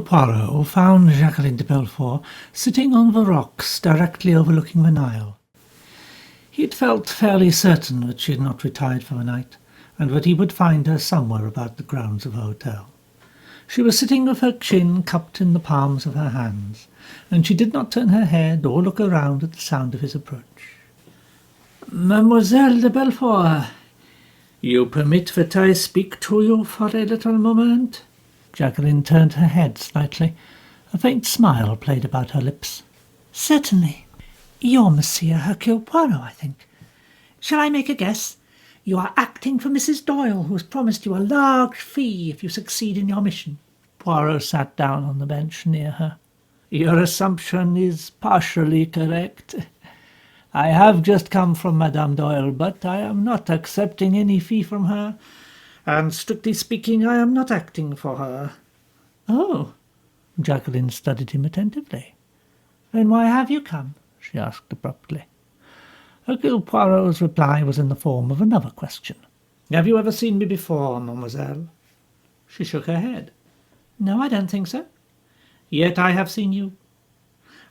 Poirot found Jacqueline de Belfort sitting on the rocks directly overlooking the Nile. He had felt fairly certain that she had not retired for the night, and that he would find her somewhere about the grounds of the hotel. She was sitting with her chin cupped in the palms of her hands, and she did not turn her head or look around at the sound of his approach. "Mademoiselle de Belfort, you permit that I speak to you for a little moment?" Jacqueline turned her head slightly. A faint smile played about her lips. "Certainly. You're Monsieur Hercule Poirot, I think. Shall I make a guess? You are acting for Mrs. Doyle, who has promised you a large fee if you succeed in your mission." Poirot sat down on the bench near her. "Your assumption is partially correct. I have just come from Madame Doyle, but I am not accepting any fee from her, and strictly speaking, I am not acting for her." "Oh!" Jacqueline studied him attentively. "Then why have you come?" she asked abruptly. Hercule Poirot's reply was in the form of another question. "Have you ever seen me before, mademoiselle?" She shook her head. "No, I don't think so." "Yet I have seen you.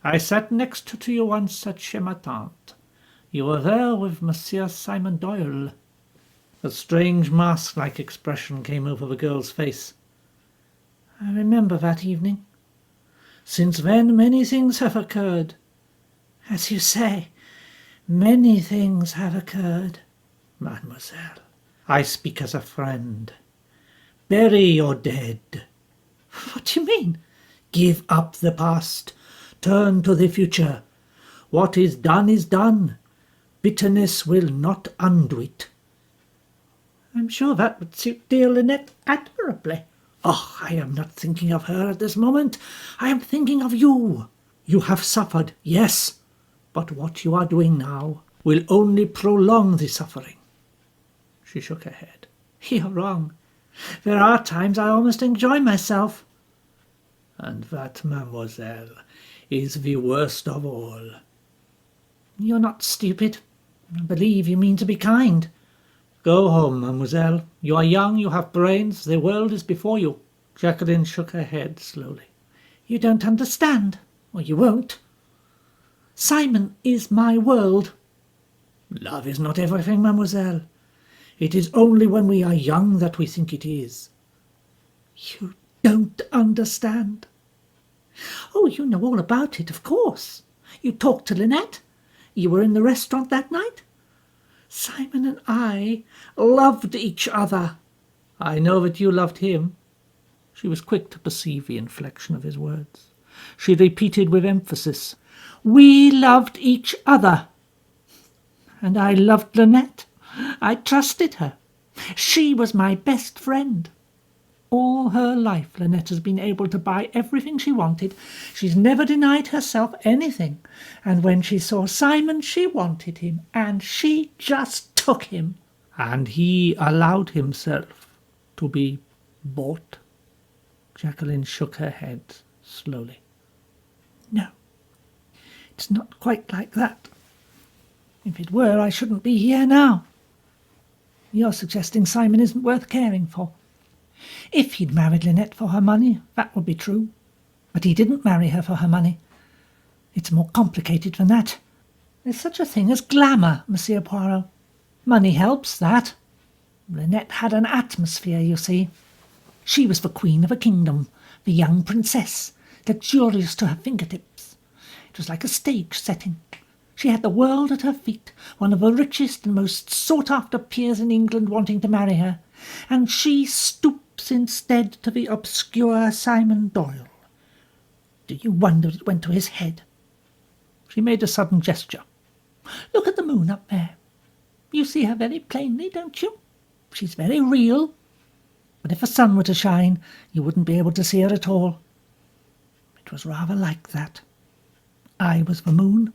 I sat next to you once at chez ma tante. You were there with Monsieur Simon Doyle." A strange mask-like expression came over the girl's face. "I remember that evening. Since then many things have occurred." "As you say, many things have occurred." "Mademoiselle, I speak as a friend. Bury your dead." "What do you mean?" "Give up the past. Turn to the future. What is done is done. Bitterness will not undo it." "I'm sure that would suit dear Lynette admirably." "Oh, I am not thinking of her at this moment. I am thinking of you. You have suffered, yes, but what you are doing now will only prolong the suffering." She shook her head. "You're wrong. There are times I almost enjoy myself." "And that, mademoiselle, is the worst of all." "You're not stupid. I believe you mean to be kind." "Go home, mademoiselle. You are young, you have brains, the world is before you." Jacqueline shook her head slowly. "You don't understand, or you won't. Simon is my world." "Love is not everything, mademoiselle. It is only when we are young that we think it is." "You don't understand." "Oh, you know all about it, of course. You talked to Lynette. You were in the restaurant that night. Simon and I loved each other." "I know that you loved him." She was quick to perceive the inflection of his words. She repeated with emphasis, "We loved each other. And I loved Lynette. I trusted her. She was my best friend. All her life Lynette has been able to buy everything she wanted. She's never denied herself anything. And when she saw Simon, she wanted him, and she just took him." "And he allowed himself to be bought?" Jacqueline shook her head slowly. "No, it's not quite like that. If it were, I shouldn't be here now. You're suggesting Simon isn't worth caring for. If he'd married Lynette for her money, that would be true. But he didn't marry her for her money. It's more complicated than that. There's such a thing as glamour, Monsieur Poirot. Money helps that. Lynette had an atmosphere, you see. She was the queen of a kingdom, the young princess, luxurious to her fingertips. It was like a stage setting. She had the world at her feet, one of the richest and most sought-after peers in England wanting to marry her, and she stoops instead to the obscure Simon Doyle. Do you wonder it went to his head?" She made a sudden gesture. "Look at the moon up there. You see her very plainly, don't you? She's very real. But if the sun were to shine, you wouldn't be able to see her at all. It was rather like that. I was the moon.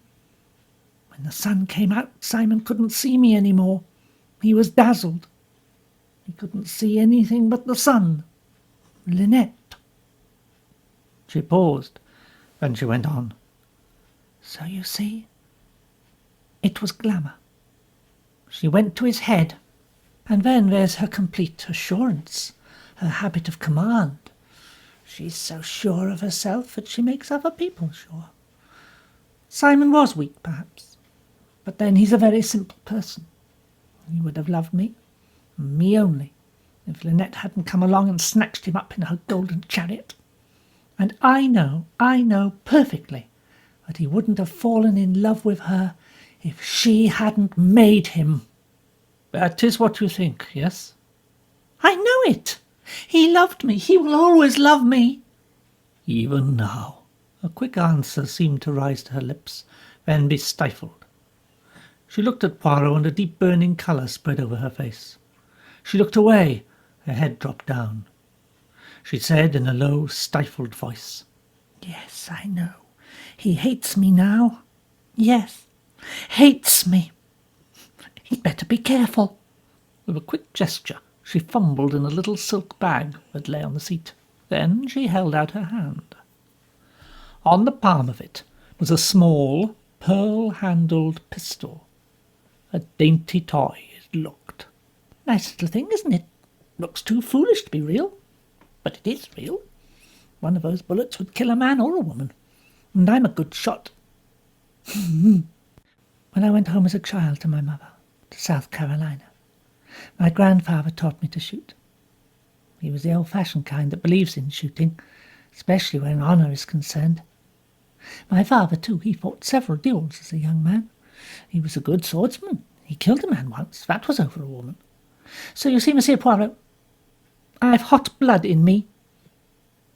When the sun came out, Simon couldn't see me any more. He was dazzled. He couldn't see anything but the sun. Lynette." She paused, then she went on. "So you see, it was glamour. She went to his head. And then there's her complete assurance, her habit of command. She's so sure of herself that she makes other people sure. Simon was weak, perhaps, but then he's a very simple person. He would have loved me only, if Lynette hadn't come along and snatched him up in her golden chariot. And I know perfectly that he wouldn't have fallen in love with her if she hadn't made him. That is what you think, yes? I know it. He loved me. He will always love me. Even now. A quick answer seemed to rise to her lips, then be stifled. She looked at Poirot, and a deep burning colour spread over her face. She looked away, her head dropped down. She said in a low, stifled voice, "Yes, I know. He hates me now. Yes, hates me. He'd better be careful." With a quick gesture, she fumbled in a little silk bag that lay on the seat. Then she held out her hand. On the palm of it was a small, pearl-handled pistol. A dainty toy it looked. Nice little thing, isn't it? Looks too foolish to be real. But it is real. One of those bullets would kill a man or a woman. And I'm a good shot. When I went home as a child to my mother, to South Carolina, my grandfather taught me to shoot. He was the old-fashioned kind that believes in shooting, especially when honour is concerned. My father, too, he fought several duels as a young man. He was a good swordsman. He killed a man once. That was over a woman. So you see, Monsieur Poirot, I've hot blood in me.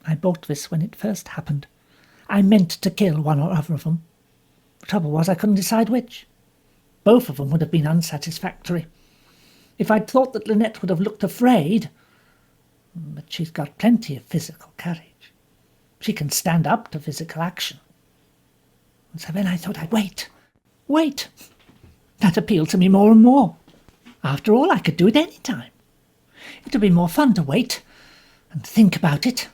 I bought this when it first happened. I meant to kill one or other of them. The trouble was I couldn't decide which. Both of them would have been unsatisfactory. If I'd thought that Lynette would have looked afraid, but she's got plenty of physical courage. She can stand up to physical action. And so then I thought I'd wait. That appealed to me more and more. After all, I could do it any time. It would be more fun to wait and think about it.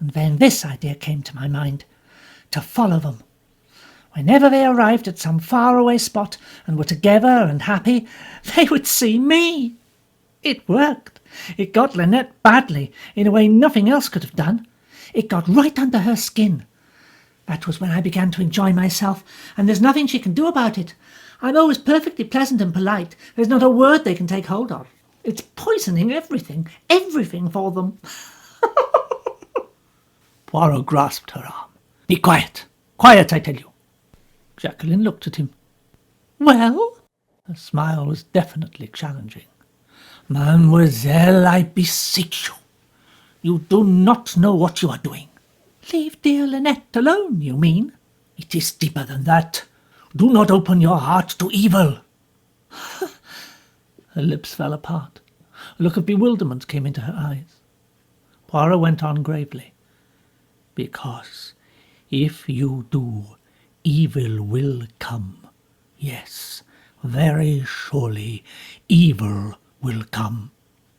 And then this idea came to my mind, to follow them. Whenever they arrived at some faraway spot and were together and happy, they would see me. It worked. It got Lynette badly, in a way nothing else could have done. It got right under her skin. That was when I began to enjoy myself, and there's nothing she can do about it. I'm always perfectly pleasant and polite. There's not a word they can take hold of. It's poisoning everything for them. Poirot grasped her arm. "Be quiet. Quiet, I tell you." Jacqueline looked at him. "Well?" Her smile was definitely challenging. "Mademoiselle, I beseech you. You do not know what you are doing." "Leave dear Lynette alone, you mean?" "It is deeper than that. Do not open your heart to evil." Her lips fell apart. A look of bewilderment came into her eyes. Poirot went on gravely. "Because if you do, evil will come. Yes, very surely evil will come.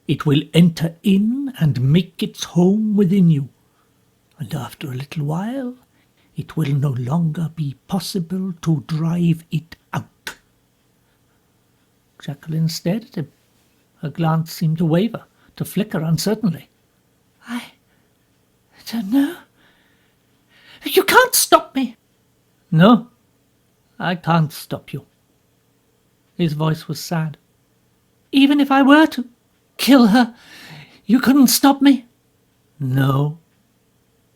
It will enter in and make its home within you. And after a little while, it will no longer be possible to drive it out." Jacqueline stared at him. Her glance seemed to waver, to flicker uncertainly. I don't know. You can't stop me." "No, I can't stop you." His voice was sad. "Even if I were to kill her, you couldn't stop me?" "No,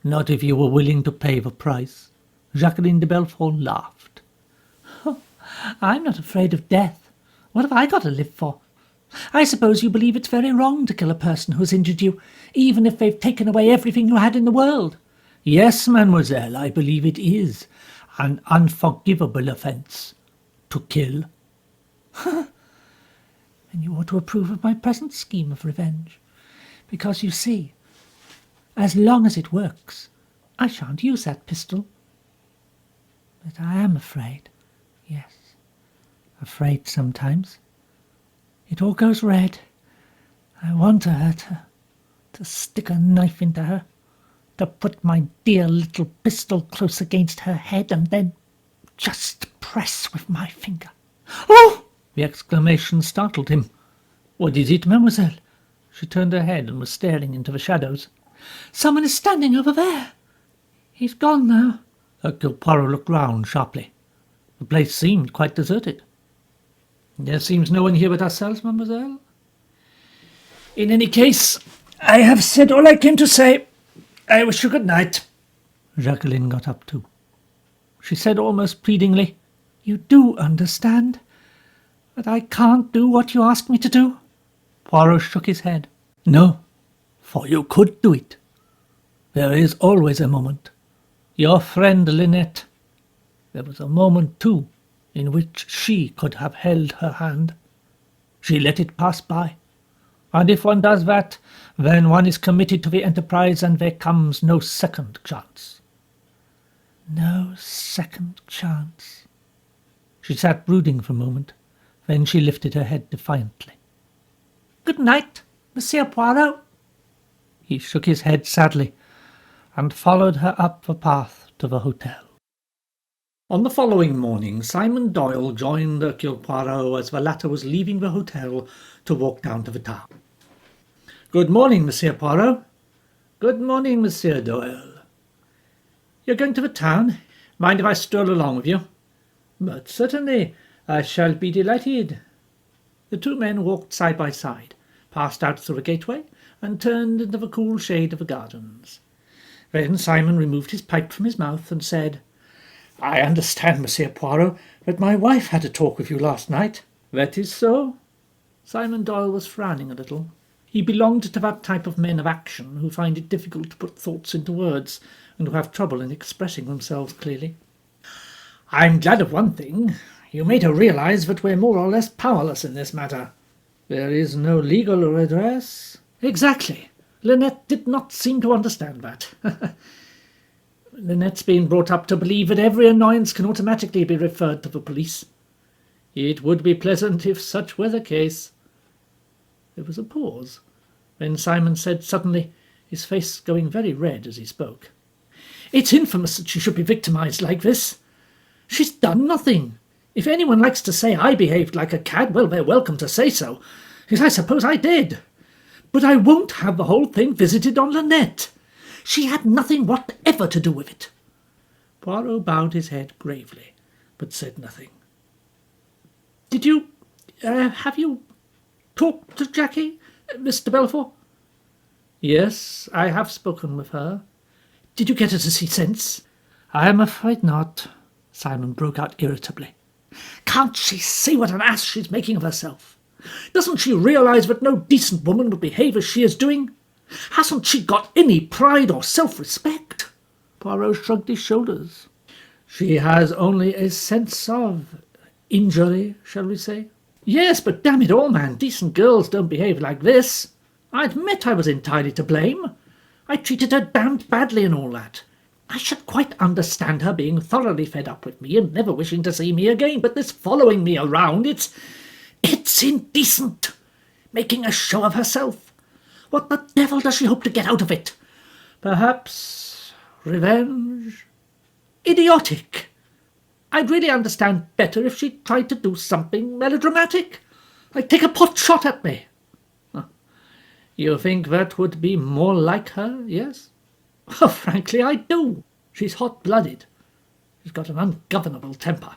not if you were willing to pay the price." Jacqueline de Belfort laughed. "Oh, I'm not afraid of death. What have I got to live for? I suppose you believe it's very wrong to kill a person who has injured you, even if they've taken away everything you had in the world." "Yes, mademoiselle, I believe it is an unforgivable offence to kill." "And you ought to approve of my present scheme of revenge, because, you see, as long as it works, I shan't use that pistol. But I am afraid, yes, afraid sometimes. It all goes red. I want to hurt her, to stick a knife into her, to put my dear little pistol close against her head and then just press with my finger. Oh!" The exclamation startled him. "What is it, mademoiselle?" She turned her head and was staring into the shadows. Someone is standing over there. He's gone now. Hercule Poirot looked round sharply. The place seemed quite deserted. There seems no one here but ourselves, mademoiselle. In any case, I have said all I came to say. I wish you good night. Jacqueline got up too. She said almost pleadingly, You do understand that I can't do what you ask me to do? Poirot shook his head. No, for you could do it. There is always a moment. Your friend Lynette. There was a moment, too, in which she could have held her hand. She let it pass by. And if one does that, then one is committed to the enterprise and there comes no second chance. No second chance. She sat brooding for a moment. Then she lifted her head defiantly. Good night, Monsieur Poirot. He shook his head sadly and followed her up the path to the hotel. On the following morning, Simon Doyle joined Hercule Poirot as the latter was leaving the hotel to walk down to the town. Good morning, Monsieur Poirot. Good morning, Monsieur Doyle. You're going to the town? Mind if I stroll along with you? But certainly, I shall be delighted. The two men walked side by side, passed out through the gateway, and turned into the cool shade of the gardens. Then Simon removed his pipe from his mouth and said, I understand, Monsieur Poirot, that my wife had a talk with you last night. That is so? Simon Doyle was frowning a little. He belonged to that type of men of action who find it difficult to put thoughts into words and who have trouble in expressing themselves clearly. I'm glad of one thing. You made her realize that we're more or less powerless in this matter. There is no legal redress. Exactly. Lynette did not seem to understand that. Lynette's been brought up to believe that every annoyance can automatically be referred to the police. It would be pleasant if such were the case. There was a pause. Then Simon said suddenly, his face going very red as he spoke, It's infamous that she should be victimized like this. She's done nothing. If anyone likes to say I behaved like a cad, well, they're welcome to say so, as I suppose I did. But I won't have the whole thing visited on Lynette. She had nothing whatever to do with it. Poirot bowed his head gravely, but said nothing. Did you, have you talked to Jackie, Mr. Belfour? Yes, I have spoken with her. Did you get her to see sense? I am afraid not, Simon broke out irritably. Can't she see what an ass she's making of herself? Doesn't she realise that no decent woman would behave as she is doing? Hasn't she got any pride or self-respect? Poirot shrugged his shoulders. She has only a sense of injury, shall we say? Yes, but damn it all, man, decent girls don't behave like this. I admit I was entirely to blame. I treated her damned badly and all that. I should quite understand her being thoroughly fed up with me and never wishing to see me again, but this following me around, it's indecent. Making a show of herself. What the devil does she hope to get out of it? Perhaps revenge? Idiotic. I'd really understand better if she tried to do something melodramatic, like take a pot shot at me. You think that would be more like her, yes? Oh, frankly, I do. She's hot-blooded. She's got an ungovernable temper.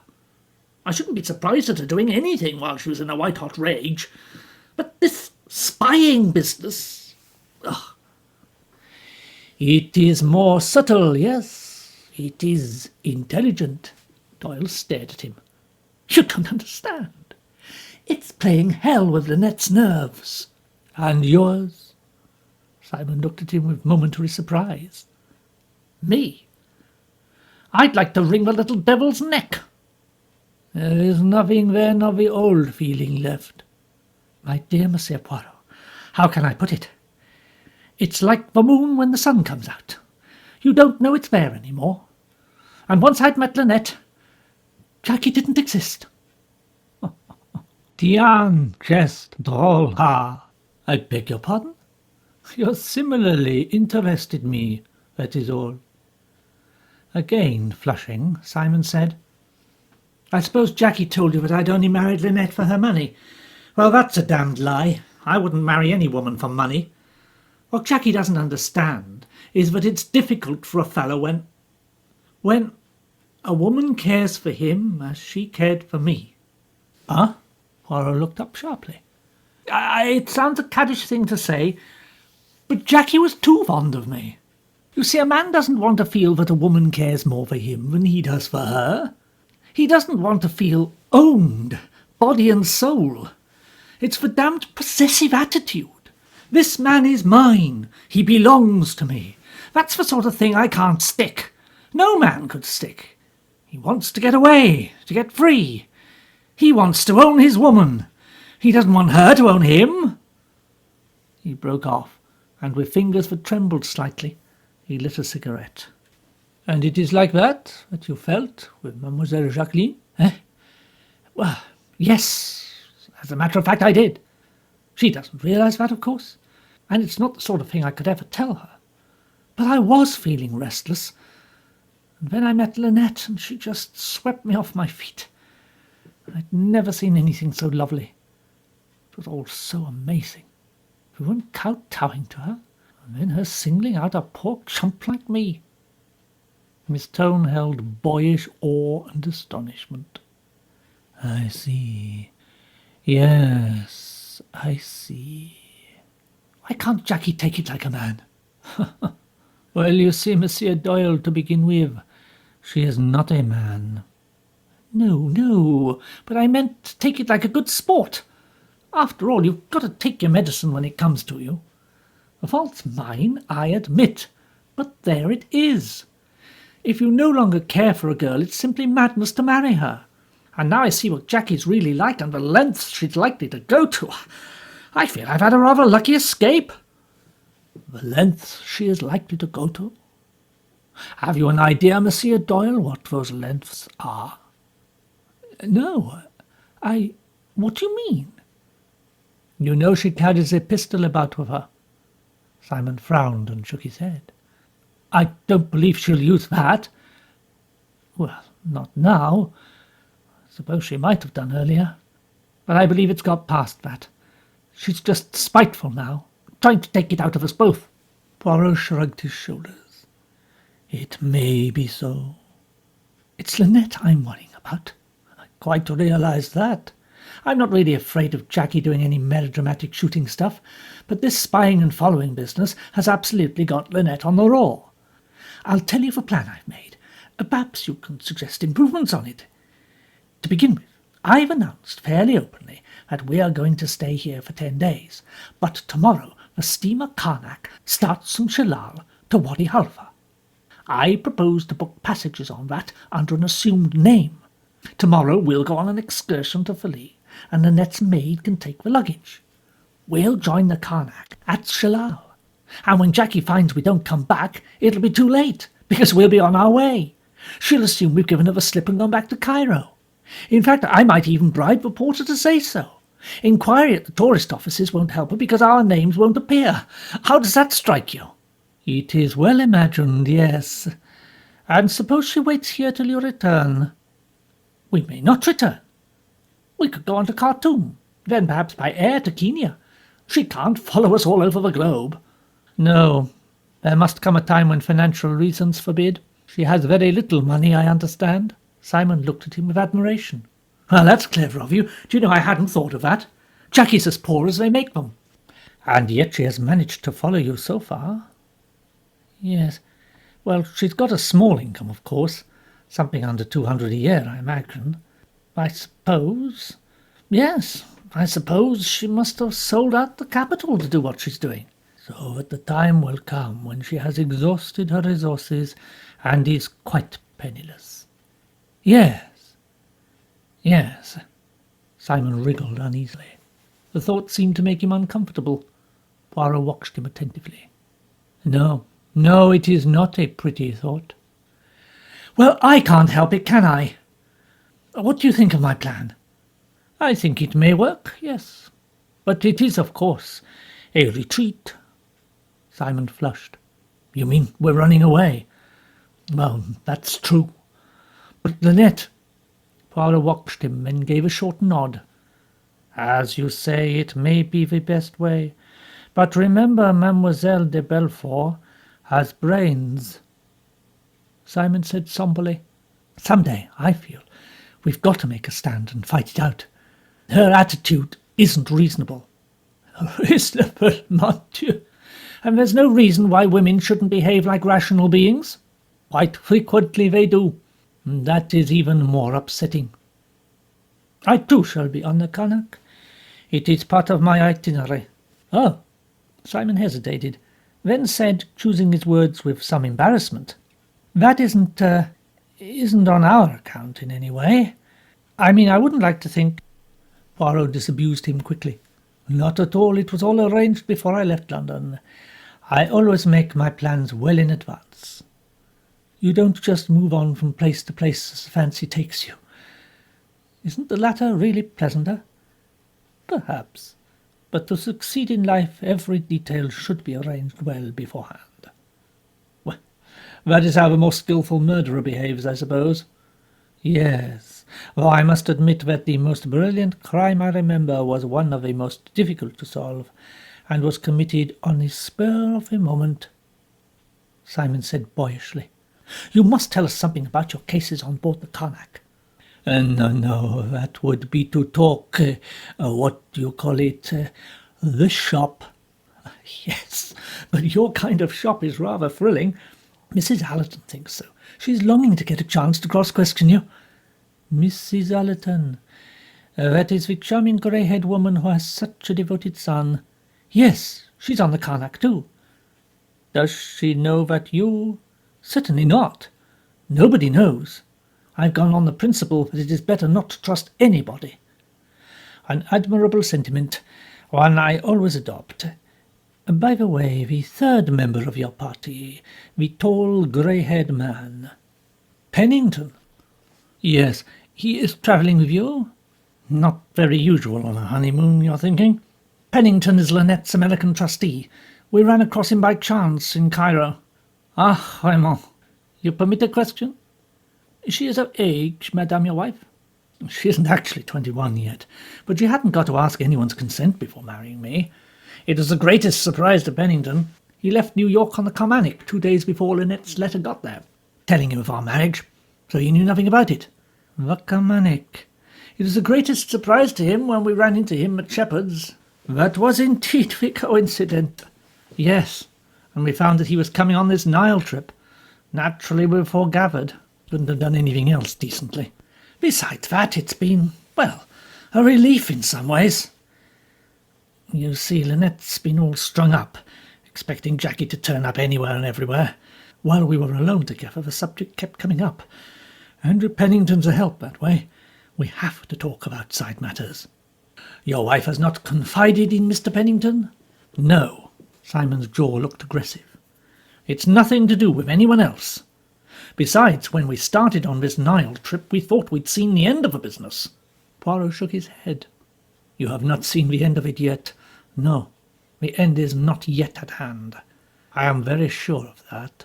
I shouldn't be surprised at her doing anything while she was in a white-hot rage. But this spying business... Ugh. It is more subtle, yes. It is intelligent. Doyle stared at him. You don't understand. It's playing hell with Lynette's nerves. And yours? Simon looked at him with momentary surprise. Me? I'd like to wring the little devil's neck. There is nothing then of the old feeling left. My dear Monsieur Poirot, how can I put it? It's like the moon when the sun comes out. You don't know it's there any more. And once I'd met Lynette, Jackie didn't exist. Tiens, jest drôle, ha! I beg your pardon? You're similarly interested me, that is all. Again flushing, Simon said, I suppose Jackie told you that I'd only married Lynette for her money. Well, that's a damned lie. I wouldn't marry any woman for money. What Jackie doesn't understand is that it's difficult for a fellow when a woman cares for him as she cared for me." "Huh?" Poirot looked up sharply. It sounds a caddish thing to say, but Jackie was too fond of me. You see, a man doesn't want to feel that a woman cares more for him than he does for her. He doesn't want to feel owned, body and soul. It's the damned possessive attitude. This man is mine. He belongs to me. That's the sort of thing I can't stick. No man could stick. He wants to get away, to get free. He wants to own his woman. He doesn't want her to own him." He broke off, and with fingers that trembled slightly, he lit a cigarette. "And it is like that you felt with Mademoiselle Jacqueline, eh?" "Well, yes, as a matter of fact I did. She doesn't realize that, of course, and it's not the sort of thing I could ever tell her. But I was feeling restless, and then I met Lynette, and she just swept me off my feet. I'd never seen anything so lovely. It was all so amazing. Everyone kowtowing to her, and then her singling out a poor chump like me." His tone held boyish awe and astonishment. "I see. Yes, I see. Why can't Jackie take it like a man?" "Well, you see, Monsieur Doyle, to begin with, she is not a man." No, but I meant take it like a good sport. After all, you've got to take your medicine when it comes to you. The fault's mine, I admit, but there it is. If you no longer care for a girl, it's simply madness to marry her. And now I see what Jackie's really like and the lengths she's likely to go to. I feel I've had a rather lucky escape." "The lengths she is likely to go to? Have you an idea, Monsieur Doyle, what those lengths are?" "No, what do you mean?" "You know she carries a pistol about with her." Simon frowned and shook his head. "I don't believe she'll use that." "Well, not now. I suppose she might have done earlier. But I believe it's got past that. She's just spiteful now, trying to take it out of us both." Poirot shrugged his shoulders. "It may be so. It's Lynette I'm worrying about. I quite realize that. I'm not really afraid of Jackie doing any melodramatic shooting stuff, but this spying and following business has absolutely got Lynette on the raw. I'll tell you the plan I've made. Perhaps you can suggest improvements on it. To begin with, I've announced fairly openly that we are going to stay here for 10 days, but tomorrow the steamer Karnak starts from Shellal to Wadi Halfa. I propose to book passages on that under an assumed name. Tomorrow we'll go on an excursion to Philly, and Lynette's maid can take the luggage. We'll join the Karnak at Shellal, and when Jackie finds we don't come back, it'll be too late, because we'll be on our way. She'll assume we've given her the slip and gone back to Cairo. In fact, I might even bribe the porter to say so. Inquiry at the tourist offices won't help her because our names won't appear. How does that strike you?" "It is well imagined, yes. And suppose she waits here till you return?" "We may not return. We could go on to Khartoum, then perhaps by air to Kenya. She can't follow us all over the globe." "No, there must come a time when financial reasons forbid. She has very little money, I understand." Simon looked at him with admiration. "Well, that's clever of you. Do you know, I hadn't thought of that. Jackie's as poor as they make them." "And yet she has managed to follow you so far." "Yes. Well, she's got a small income, of course. Something under 200 a year, I imagine. I suppose she must have sold out the capital to do what she's doing. So that the time will come when she has exhausted her resources and is quite penniless." Yes. Simon wriggled uneasily. The thought seemed to make him uncomfortable. Poirot watched him attentively. No, it is not a pretty thought." "Well, I can't help it, can I? What do you think of my plan?" "I think it may work, yes. But it is, of course, a retreat." Simon flushed. "You mean we're running away?" "Well, that's true. But Lynette—" Poirot watched him and gave a short nod. "As you say, it may be the best way. But remember, Mademoiselle de Belfort has brains, Simon said somberly. Someday, I feel, we've got to make a stand and fight it out. Her attitude isn't reasonable. Reasonable, mon Dieu. And there's no reason why women shouldn't behave like rational beings. Quite frequently they do. And that is even more upsetting. I too shall be on the Connacht. It is part of my itinerary. Oh, Simon hesitated, then said, choosing his words with some embarrassment, that isn't on our account in any way. I mean, I wouldn't like to think... Poirot disabused him quickly. Not at all. It was all arranged before I left London. I always make my plans well in advance. You don't just move on from place to place as the fancy takes you. Isn't the latter really pleasanter? Perhaps. But to succeed in life, every detail should be arranged well beforehand. Well, that is how the most skilful murderer behaves, I suppose. Yes, though I must admit that the most brilliant crime I remember was one of the most difficult to solve, and was committed on the spur of the moment, Simon said boyishly. You must tell us something about your cases on board the Connacht. No, that would be to talk, what do you call it, the shop. Yes, but your kind of shop is rather thrilling. Mrs. Allerton thinks so. She's longing to get a chance to cross-question you. Mrs. Allerton, that is the charming grey-haired woman who has such a devoted son. Yes, she's on the Connacht too. Does she know that you... Certainly not. Nobody knows. I've gone on the principle that it is better not to trust anybody. An admirable sentiment, one I always adopt. By the way, the third member of your party, the tall, grey-haired man. Pennington. Yes, he is travelling with you? Not very usual on a honeymoon, you're thinking? Pennington is Lynette's American trustee. We ran across him by chance in Cairo. Ah, Raymond, you permit a question? She is of age, madame your wife? She isn't actually 21 yet, but she hadn't got to ask anyone's consent before marrying me. It was the greatest surprise to Pennington. He left New York on the Carmanic 2 days before Lynette's letter got there, telling him of our marriage, so he knew nothing about it. The Carmanic. It was the greatest surprise to him when we ran into him at Shepherd's. That was indeed the coincidence. Yes, and we found that he was coming on this Nile trip. Naturally we foregathered. Couldn't have done anything else decently. Besides that, it's been, well, a relief in some ways. You see, Lynette's been all strung up, expecting Jackie to turn up anywhere and everywhere. While we were alone together, the subject kept coming up. Andrew Pennington's a help that way. We have to talk of outside matters. Your wife has not confided in Mr. Pennington? No. Simon's jaw looked aggressive. It's nothing to do with anyone else. Besides, when we started on this Nile trip, we thought we'd seen the end of the business. Poirot shook his head. You have not seen the end of it yet. No, the end is not yet at hand. I am very sure of that.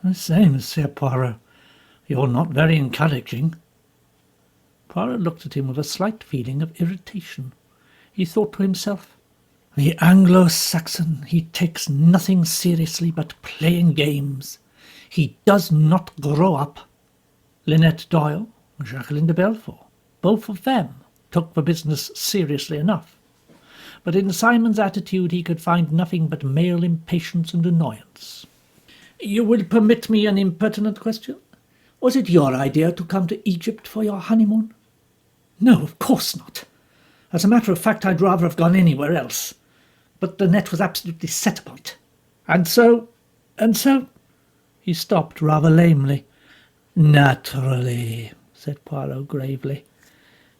The same, Monsieur Poirot. You're not very encouraging. Poirot looked at him with a slight feeling of irritation. He thought to himself, the Anglo-Saxon, he takes nothing seriously but playing games. He does not grow up. Lynette Doyle, Jacqueline de Belfort, both of them took the business seriously enough. But in Simon's attitude he could find nothing but male impatience and annoyance. You will permit me an impertinent question? Was it your idea to come to Egypt for your honeymoon? No, of course not. As a matter of fact, I'd rather have gone anywhere else. But Lynette was absolutely set upon it. And so... He stopped rather lamely. Naturally, said Poirot gravely.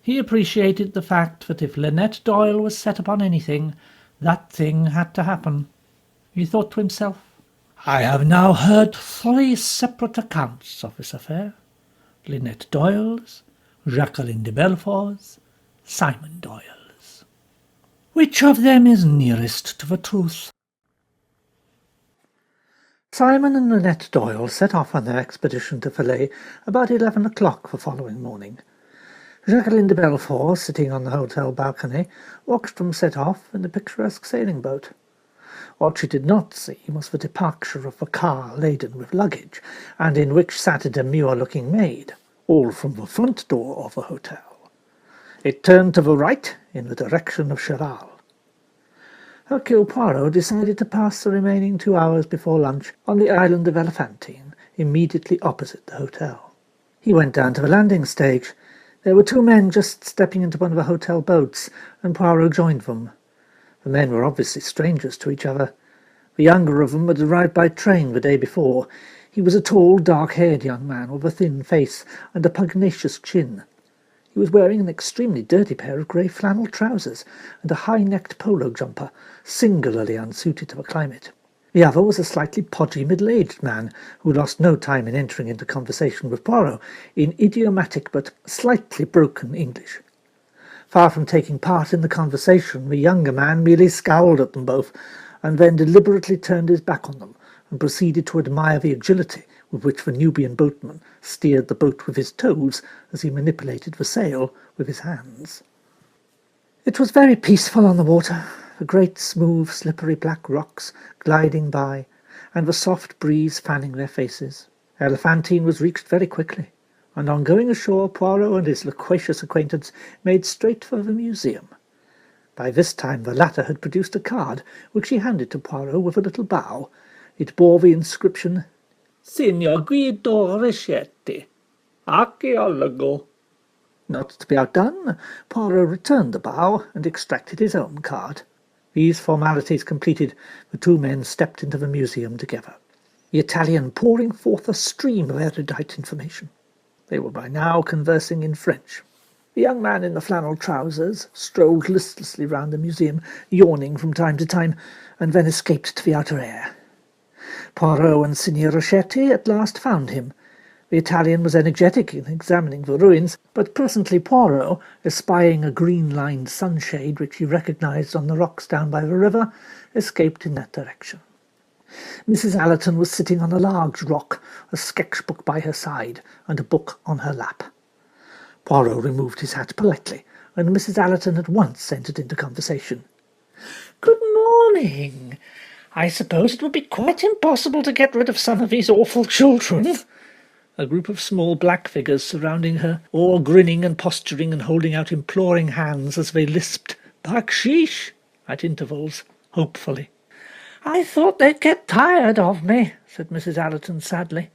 He appreciated the fact that if Lynette Doyle was set upon anything, that thing had to happen. He thought to himself, I have now heard 3 separate accounts of this affair. Lynette Doyle's, Jacqueline de Belfort's, Simon Doyle's. Which of them is nearest to the truth? Simon and Lynette Doyle set off on their expedition to Falais about 11 o'clock the following morning. Jacqueline de Belfort, sitting on the hotel balcony, watched them set off in the picturesque sailing boat. What she did not see was the departure of a car laden with luggage, and in which sat a demure-looking maid, all from the front door of the hotel. It turned to the right in the direction of Cheval. Hercule Poirot decided to pass the remaining 2 hours before lunch on the island of Elephantine, immediately opposite the hotel. He went down to the landing stage. There were 2 men just stepping into one of the hotel boats, and Poirot joined them. The men were obviously strangers to each other. The younger of them had arrived by train the day before. He was a tall, dark-haired young man with a thin face and a pugnacious chin. He was wearing an extremely dirty pair of grey flannel trousers and a high-necked polo jumper, singularly unsuited to the climate. The other was a slightly podgy middle-aged man, who lost no time in entering into conversation with Poirot in idiomatic but slightly broken English. Far from taking part in the conversation, the younger man merely scowled at them both, and then deliberately turned his back on them, and proceeded to admire the agility with which the Nubian boatman steered the boat with his toes as he manipulated the sail with his hands. It was very peaceful on the water, the great smooth slippery black rocks gliding by, and the soft breeze fanning their faces. Elephantine was reached very quickly, and on going ashore Poirot and his loquacious acquaintance made straight for the museum. By this time the latter had produced a card, which he handed to Poirot with a little bow. It bore the inscription, Signor Guido Ricchetti, archaeologo. Not to be outdone, Poirot returned the bow and extracted his own card. These formalities completed, the 2 men stepped into the museum together, the Italian pouring forth a stream of erudite information. They were by now conversing in French. The young man in the flannel trousers strolled listlessly round the museum, yawning from time to time, and then escaped to the outer air. Poirot and Signor Ricchetti at last found him. The Italian was energetic in examining the ruins, but presently Poirot, espying a green-lined sunshade which he recognized on the rocks down by the river, escaped in that direction. Mrs. Allerton was sitting on a large rock, a sketch-book by her side, and a book on her lap. Poirot removed his hat politely, and Mrs. Allerton at once entered into conversation. "Good morning. I suppose it would be quite impossible to get rid of some of these awful children." A group of small black figures surrounding her, all grinning and posturing and holding out imploring hands as they lisped "Baksheesh" at intervals, hopefully. "I thought they'd get tired of me," said Mrs. Allerton sadly.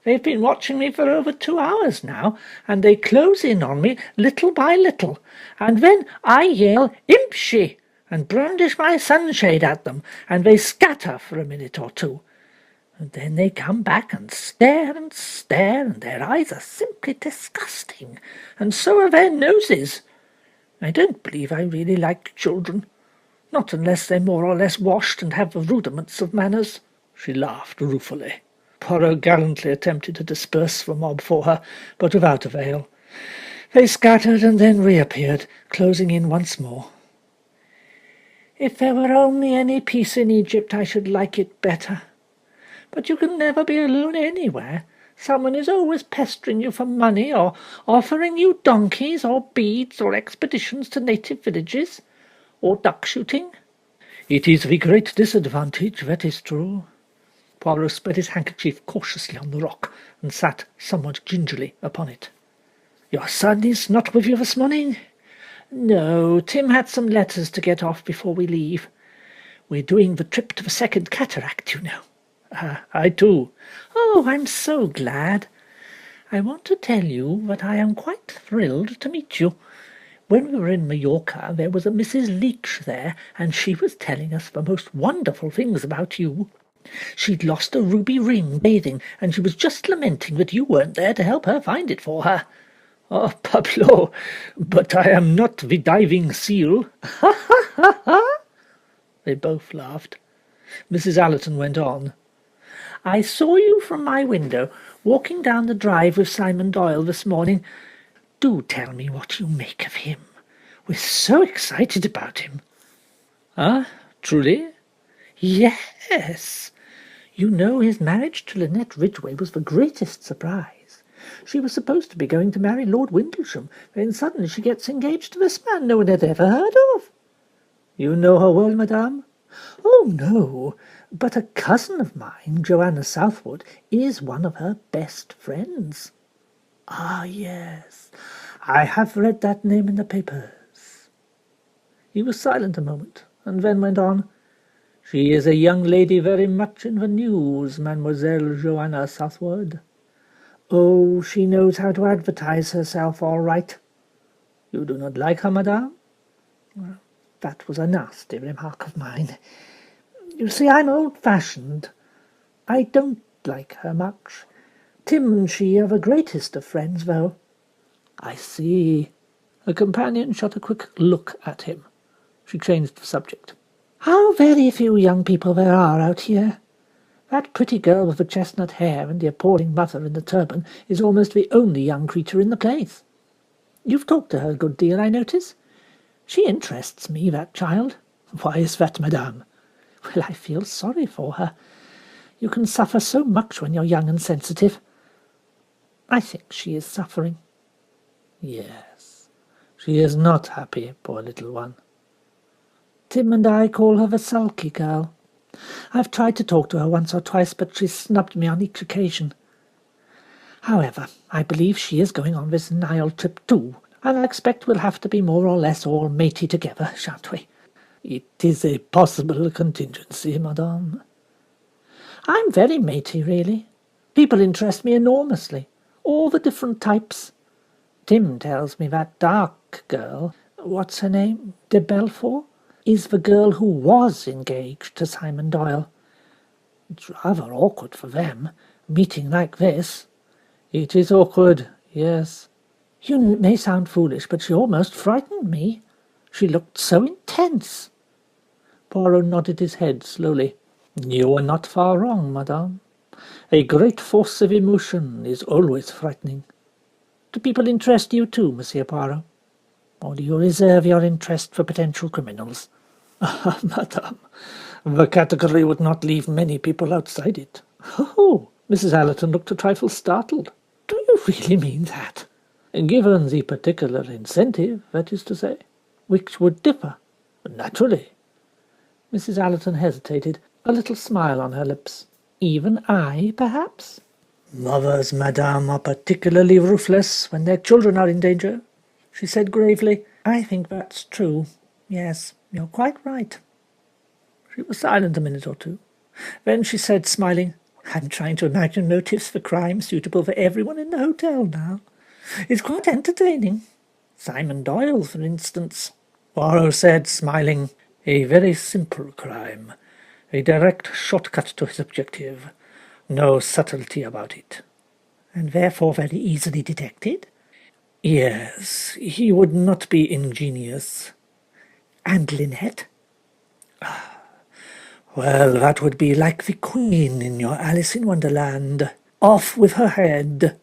"They've been watching me for over 2 hours now, and they close in on me little by little, and then I yell 'Impshi!' and brandish my sunshade at them, and they scatter for a minute or 2. And then they come back and stare, and their eyes are simply disgusting, and so are their noses. I don't believe I really like children, not unless they're more or less washed and have the rudiments of manners." She laughed ruefully. Poirot gallantly attempted to disperse the mob for her, but without avail. They scattered and then reappeared, closing in once more. "If there were only any peace in Egypt, I should like it better. But you can never be alone anywhere. Someone is always pestering you for money, or offering you donkeys, or beads, or expeditions to native villages, or duck-shooting." "It is the great disadvantage, that is true." Poirot spread his handkerchief cautiously on the rock, and sat somewhat gingerly upon it. "Your son is not with you this morning?" "No, Tim had some letters to get off before we leave. We're doing the trip to the Second Cataract, you know." I too." "Oh, I'm so glad. I want to tell you that I am quite thrilled to meet you. When we were in Mallorca, there was a Mrs. Leach there, and she was telling us the most wonderful things about you. She'd lost a ruby ring bathing, and she was just lamenting that you weren't there to help her find it for her." "Oh, Pablo, but I am not the diving seal." "Ha, ha, ha, ha!" They both laughed. Mrs. Allerton went on. "I saw you from my window, walking down the drive with Simon Doyle this morning. Do tell me what you make of him. We're so excited about him." "Ah, truly?" "Yes. You know, his marriage to Lynette Ridgway was the greatest surprise. She was supposed to be going to marry Lord Windlesham, then suddenly she gets engaged to this man no one had ever heard of." "You know her well, madame?" "Oh, no, but a cousin of mine, Joanna Southwood, is one of her best friends." "Ah, yes, I have read that name in the papers." He was silent a moment, and then went on. "She is a young lady very much in the news, Mademoiselle Joanna Southwood. Oh, she knows how to advertise herself all right. You do not like her, madame?" Well, that was a nasty remark of mine. You see, I'm old-fashioned. I don't like her much. Tim and she are the greatest of friends, though." "I see." Her companion shot a quick look at him. She changed the subject. "How very few young people there are out here. That pretty girl with the chestnut hair and the appalling mother in the turban is almost the only young creature in the place. You've talked to her a good deal, I notice. She interests me, that child." "Why is that, madame?" "Well, I feel sorry for her. You can suffer so much when you're young and sensitive. I think she is suffering." "Yes, she is not happy, poor little one." "Tim and I call her the sulky girl. I've tried to talk to her once or twice, but she's snubbed me on each occasion. However, I believe she is going on this Nile trip too, and I expect we'll have to be more or less all matey together, shan't we?" "It is a possible contingency, madame." "I'm very matey, really. People interest me enormously. All the different types. Tim tells me that dark girl, what's her name, de Belfort, is the girl who was engaged to Simon Doyle. It's rather awkward for them, meeting like this." "It is awkward, yes." "You know, it may sound foolish, but she almost frightened me. She looked so intense." Poirot nodded his head slowly. "You are not far wrong, madame. A great force of emotion is always frightening. Do people interest you too, Monsieur Poirot? Or do you reserve your interest for potential criminals?" "Ah, madame, the category would not leave many people outside it." "Oh!" Mrs. Allerton looked a trifle startled. "Do you really mean that?" "Given the particular incentive, that is to say." "Which would differ." "Naturally." Mrs. Allerton hesitated, a little smile on her lips. "Even I, perhaps?" "Mothers, madame, are particularly ruthless when their children are in danger," she said gravely. "I think that's true. Yes, you're quite right." She was silent a minute or two. Then she said, smiling, "I'm trying to imagine motives for crime suitable for everyone in the hotel now. It's quite entertaining. Simon Doyle, for instance." Poirot said, smiling, "A very simple crime. A direct shortcut to his objective. No subtlety about it." "And therefore very easily detected?" "Yes, he would not be ingenious." "And Lynette?" "Well, that would be like the Queen in your Alice in Wonderland. Off with her head."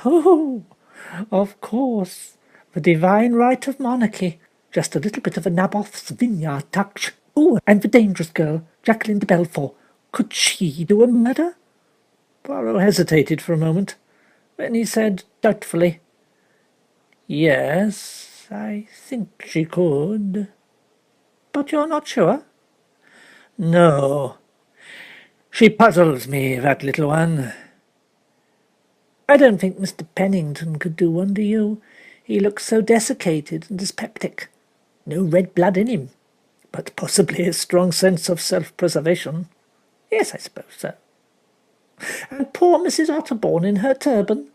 "Oh, of course. The divine right of monarchy. Just a little bit of a Naboth's vineyard touch. Oh, and the dangerous girl, Jacqueline de Belfort. Could she do a murder?" Poirot hesitated for a moment. Then he said doubtfully, "Yes, I think she could." "But you're not sure?" "No. She puzzles me, that little one." "I don't think Mr. Pennington could do one, do you? He looks so desiccated and dyspeptic. No red blood in him, but possibly a strong sense of self-preservation." "Yes, I suppose so." "And poor Mrs. Otterbourne in her turban."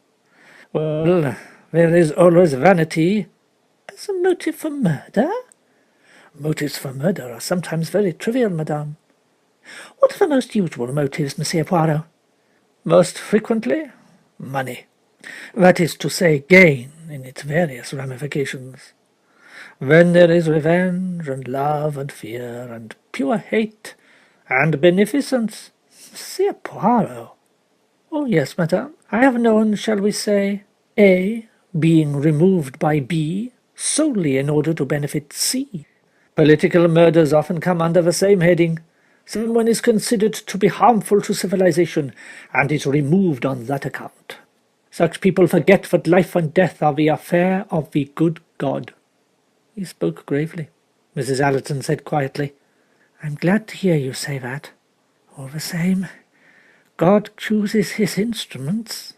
"Well, there is always vanity." "As a motive for murder?" "Motives for murder are sometimes very trivial, madame." "What are the most usual motives, Monsieur Poirot?" "Most frequently, money. That is to say, gain in its various ramifications. Then there is revenge, and love, and fear, and pure hate, and beneficence." "Monsieur Poirot." "Oh, yes, madame. I have known, shall we say, A being removed by B solely in order to benefit C. Political murders often come under the same heading. Someone is considered to be harmful to civilization, and is removed on that account. Such people forget that life and death are the affair of the good God." He spoke gravely. Mrs. Allerton said quietly, I'm glad to hear you say that. All the same, God chooses his instruments.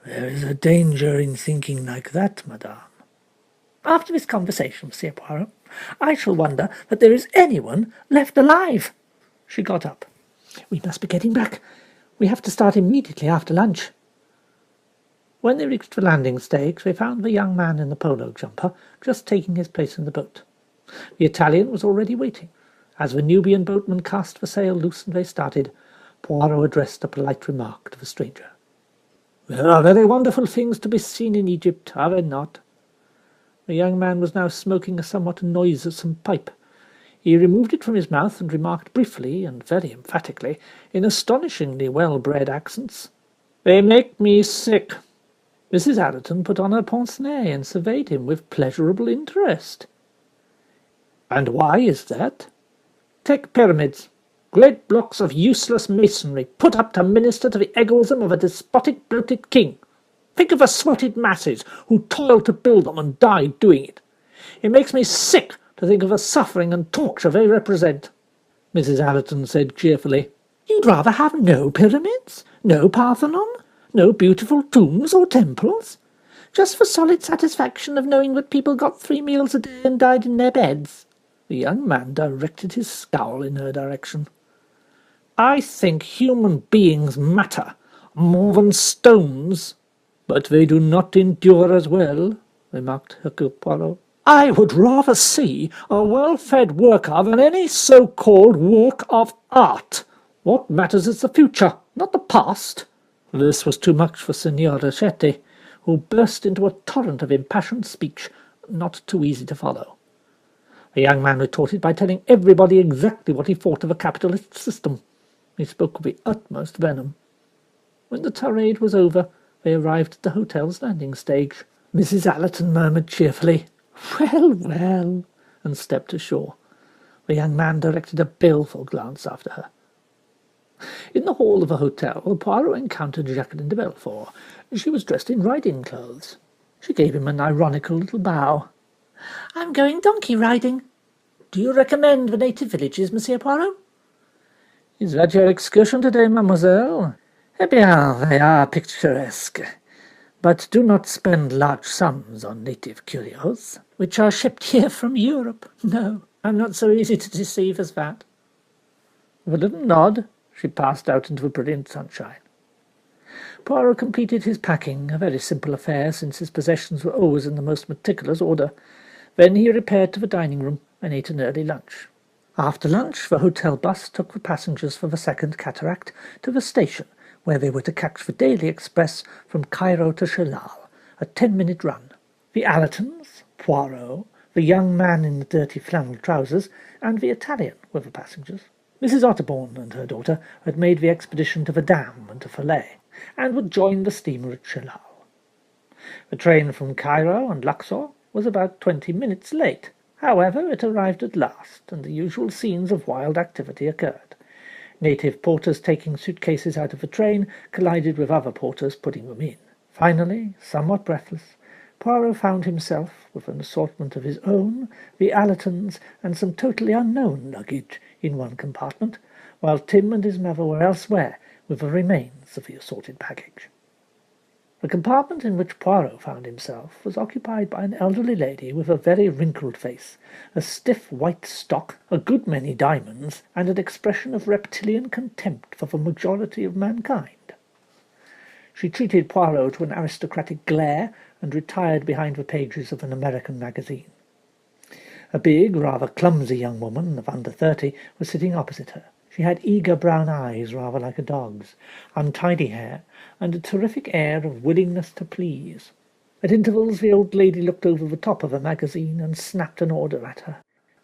There is a danger in thinking like that, madame. After this conversation, Monsieur Poirot, I shall wonder that there is anyone left alive. She got up. We must be getting back. We have to start immediately after lunch. When they reached the landing stage, they found the young man in the polo jumper just taking his place in the boat. The Italian was already waiting. As the Nubian boatman cast the sail loose and they started, Poirot addressed a polite remark to the stranger. There are very wonderful things to be seen in Egypt, are there not? The young man was now smoking a somewhat noisome pipe. He removed it from his mouth and remarked briefly and very emphatically, in astonishingly well-bred accents, "They make me sick." Mrs. Allerton put on her pince-nez and surveyed him with pleasurable interest. "And why is that?" "Take pyramids. Great blocks of useless masonry, put up to minister to the egoism of a despotic bloated king. Think of the sweated masses who toiled to build them and died doing it. It makes me sick to think of the suffering and torture they represent." Mrs. Allerton said cheerfully, "You'd rather have no pyramids, no Parthenon, no beautiful tombs or temples? Just for solid satisfaction of knowing that people got 3 meals a day and died in their beds?" The young man directed his scowl in her direction. "I think human beings matter more than stones." "But they do not endure as well," remarked Hercule Poirot. "I would rather see a well-fed worker than any so-called work of art. What matters is the future, not the past." This was too much for Signor Ricchetti, who burst into a torrent of impassioned speech, not too easy to follow. The young man retorted by telling everybody exactly what he thought of a capitalist system. He spoke with the utmost venom. When the tirade was over, they arrived at the hotel's landing stage. Mrs. Allerton murmured cheerfully, "Well, well," and stepped ashore. The young man directed a baleful glance after her. In the hall of the hotel, Poirot encountered Jacqueline de Belfort. She was dressed in riding clothes. She gave him an ironical little bow. "I'm going donkey riding." "Do you recommend the native villages, Monsieur Poirot?" "Is that your excursion today, mademoiselle? Eh bien, they are picturesque. But do not spend large sums on native curios, which are shipped here from Europe. No, I'm not so easy to deceive as that." With a little nod, she passed out into the brilliant sunshine. Poirot completed his packing, a very simple affair, since his possessions were always in the most meticulous order. Then he repaired to the dining-room and ate an early lunch. After lunch, the hotel bus took the passengers for the Second Cataract to the station, where they were to catch the daily express from Cairo to Shellal, a 10-minute run. The Allertons, Poirot, the young man in the dirty flannel trousers, and the Italian were the passengers. Mrs. Otterbourne and her daughter had made the expedition to the dam and to Falais, and would join the steamer at Shellal. The train from Cairo and Luxor was about 20 minutes late. However, it arrived at last, and the usual scenes of wild activity occurred. Native porters taking suitcases out of the train collided with other porters putting them in. Finally, somewhat breathless, Poirot found himself, with an assortment of his own, the Allertons, and some totally unknown luggage in one compartment, while Tim and his mother were elsewhere with the remains of the assorted baggage. The compartment in which Poirot found himself was occupied by an elderly lady with a very wrinkled face, a stiff white stock, a good many diamonds, and an expression of reptilian contempt for the majority of mankind. She treated Poirot to an aristocratic glare and retired behind the pages of an American magazine. A big, rather clumsy young woman of under 30 was sitting opposite her. She had eager brown eyes, rather like a dog's, untidy hair, and a terrific air of willingness to please. At intervals the old lady looked over the top of a magazine and snapped an order at her.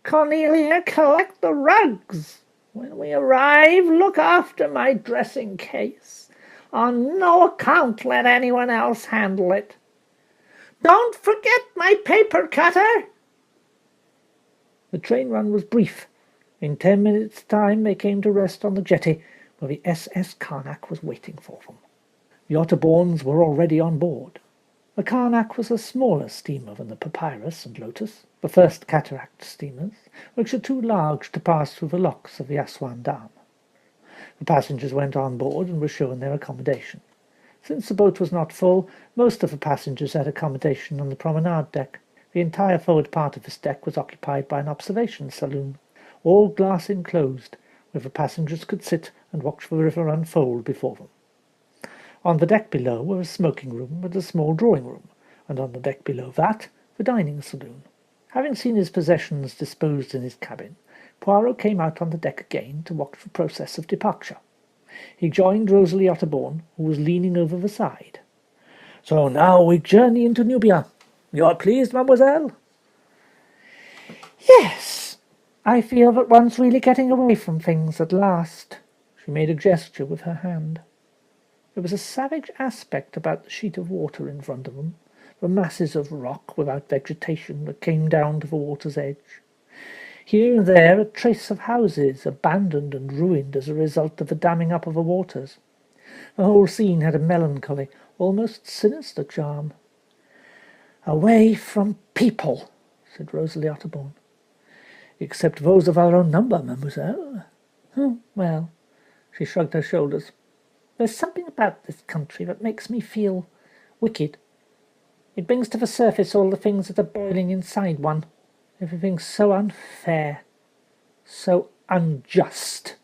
"Cornelia, collect the rugs. When we arrive, look after my dressing-case. On no account let anyone else handle it. Don't forget my paper cutter." The train run was brief. In 10 minutes' time they came to rest on the jetty, where the SS Karnak was waiting for them. The Otterbournes were already on board. The Karnak was a smaller steamer than the Papyrus and Lotus, the first cataract steamers, which are too large to pass through the locks of the Aswan Dam. The passengers went on board and were shown their accommodation. Since the boat was not full, most of the passengers had accommodation on the promenade deck. The entire forward part of this deck was occupied by an observation saloon, all glass enclosed, where the passengers could sit and watch the river unfold before them. On the deck below were a smoking room with a small drawing room, and on the deck below that, the dining saloon. Having seen his possessions disposed in his cabin, Poirot came out on the deck again to watch the process of departure. He joined Rosalie Otterbourne, who was leaning over the side. "So now we journey into Nubia. You are pleased, mademoiselle?" "Yes, I feel that one's really getting away from things at last." She made a gesture with her hand. There was a savage aspect about the sheet of water in front of them, the masses of rock without vegetation that came down to the water's edge. Here and there a trace of houses, abandoned and ruined as a result of the damming up of the waters. The whole scene had a melancholy, almost sinister charm. "Away from people," said Rosalie Otterbourne. "Except those of our own number, mademoiselle." Well," she shrugged her shoulders. "There's something about this country that makes me feel wicked. It brings to the surface all the things that are boiling inside one. Everything's so unfair, so unjust."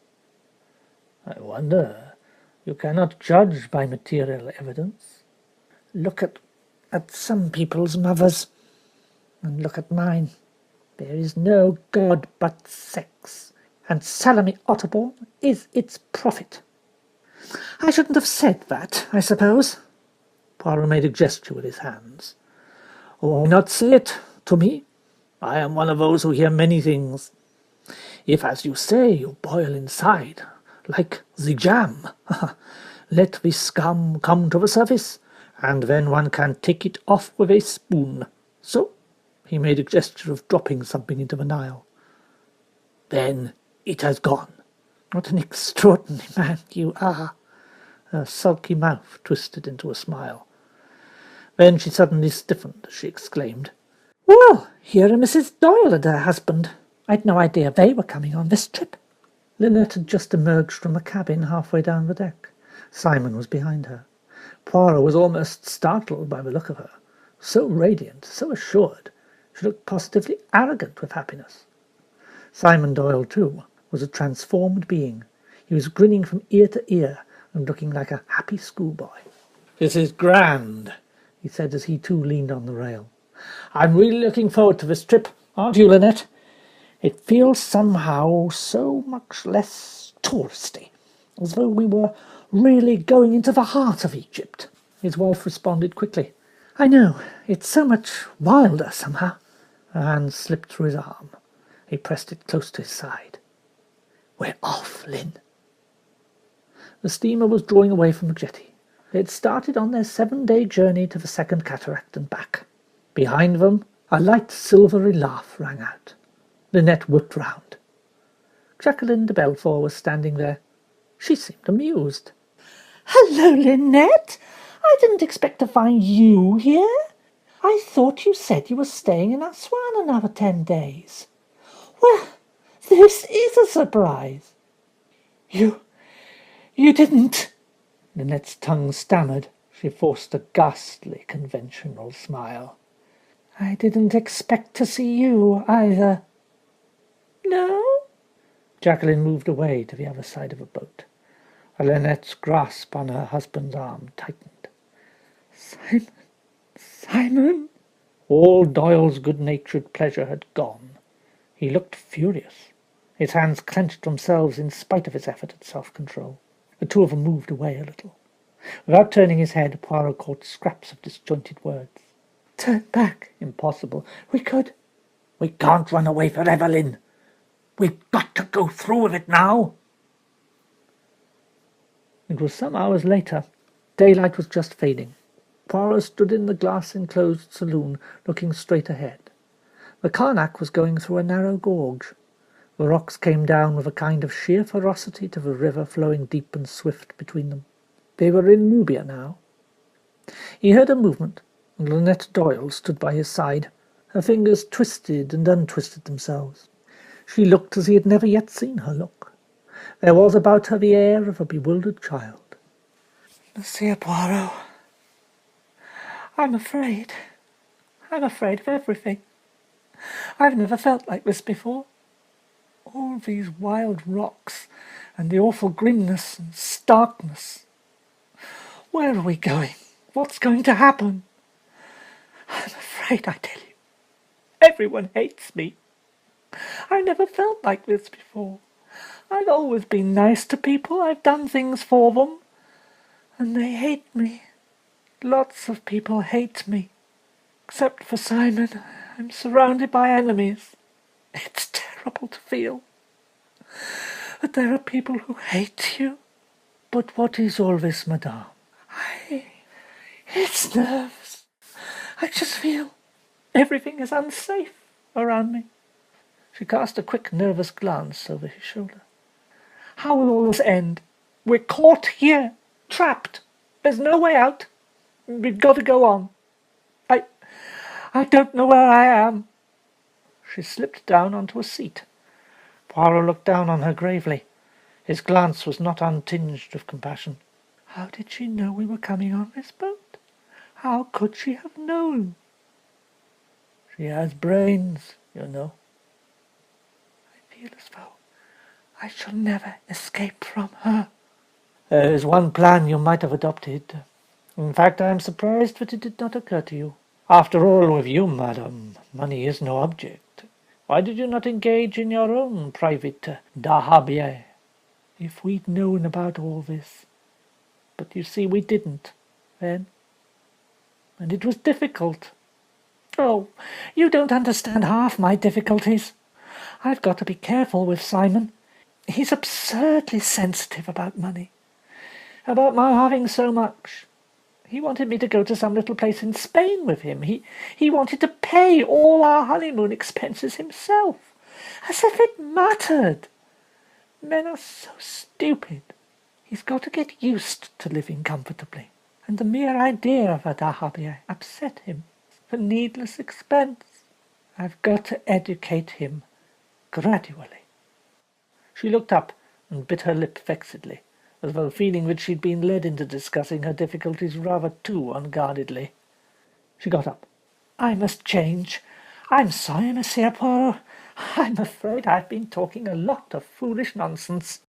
"I wonder you cannot judge by material evidence. Look at some people's mothers, and look at mine. There is no God but sex, and Salome Otterbourne is its prophet." "I shouldn't have said that, I suppose." Poirot made a gesture with his hands. "Why not say it to me? I am one of those who hear many things. If, as you say, you boil inside, like the jam, let the scum come to the surface, and then one can take it off with a spoon. So," he made a gesture of dropping something into the Nile. "Then it has gone." "What an extraordinary man you are." Her sulky mouth twisted into a smile. Then she suddenly stiffened as she exclaimed, "Well, here are Mrs. Doyle and her husband. I'd no idea they were coming on this trip." Lynette had just emerged from the cabin halfway down the deck. Simon was behind her. Poirot was almost startled by the look of her. So radiant, so assured, she looked positively arrogant with happiness. Simon Doyle, too, was a transformed being. He was grinning from ear to ear and looking like a happy schoolboy. "This is grand," he said as he too leaned on the rail. "I'm really looking forward to this trip, aren't you, Lynette? It feels somehow so much less touristy, as though we were really going into the heart of Egypt." His wife responded quickly. "I know, it's so much wilder somehow." Her hand slipped through his arm. He pressed it close to his side. "We're off, Lynn." The steamer was drawing away from the jetty. They had started on their 7-day journey to the second cataract and back. Behind them, a light silvery laugh rang out. Lynette whipped round. Jacqueline de Belfort was standing there. She seemed amused. "Hello, Lynette! I didn't expect to find you here. I thought you said you were staying in Aswan another 10 days. Well, this is a surprise." You didn't..." Lynette's tongue stammered. She forced a ghastly, conventional smile. "I didn't expect to see you, either." "No?" Jacqueline moved away to the other side of the boat. Lynette's grasp on her husband's arm tightened. Simon." All Doyle's good-natured pleasure had gone. He looked furious. His hands clenched themselves in spite of his effort at self-control. The two of them moved away a little. Without turning his head, Poirot caught scraps of disjointed words. "Turn back." "Impossible." "We could." "We can't run away forever, Lynn. We've got to go through with it now." It was some hours later. Daylight was just fading. Poirot stood in the glass-enclosed saloon, looking straight ahead. The Karnak was going through a narrow gorge. The rocks came down with a kind of sheer ferocity to the river flowing deep and swift between them. They were in Nubia now. He heard a movement. Lynette Doyle stood by his side. Her fingers twisted and untwisted themselves. She looked as he had never yet seen her look. There was about her the air of a bewildered child. "Monsieur Poirot, I'm afraid. I'm afraid of everything. I've never felt like this before. All these wild rocks, and the awful grimness and starkness. Where are we going? What's going to happen? I'm afraid, I tell you. Everyone hates me. I never felt like this before. I've always been nice to people. I've done things for them. And they hate me. Lots of people hate me. Except for Simon. I'm surrounded by enemies. It's terrible to feel that there are people who hate you. But what is all this, madame? It's nerves. I just feel everything is unsafe around me." She cast a quick, nervous glance over his shoulder. "How will all this end? We're caught here, trapped. There's no way out. We've got to go on. I don't know where I am." She slipped down onto a seat. Poirot looked down on her gravely. His glance was not untinged of compassion. How did she know we were coming on this boat? How could she have known? She has brains, you know. I feel as though I shall never escape from her. There is one plan you might have adopted. In fact, I am surprised that it did not occur to you. After all, with you, madam, money is no object. Why did you not engage in your own private dahabieh? If we'd known about all this. But you see, we didn't, then. And it was difficult. Oh, you don't understand half my difficulties. I've got to be careful with Simon. He's absurdly sensitive about money. About my having so much. He wanted me to go to some little place in Spain with him. He wanted to pay all our honeymoon expenses himself. As if it mattered. Men are so stupid. He's got to get used to living comfortably. And the mere idea of a dahabieh upset him. For needless expense. I've got to educate him gradually. She looked up and bit her lip vexedly, as though feeling that she'd been led into discussing her difficulties rather too unguardedly. She got up. "I must change. I'm sorry, Monsieur Poirot. I'm afraid I've been talking a lot of foolish nonsense."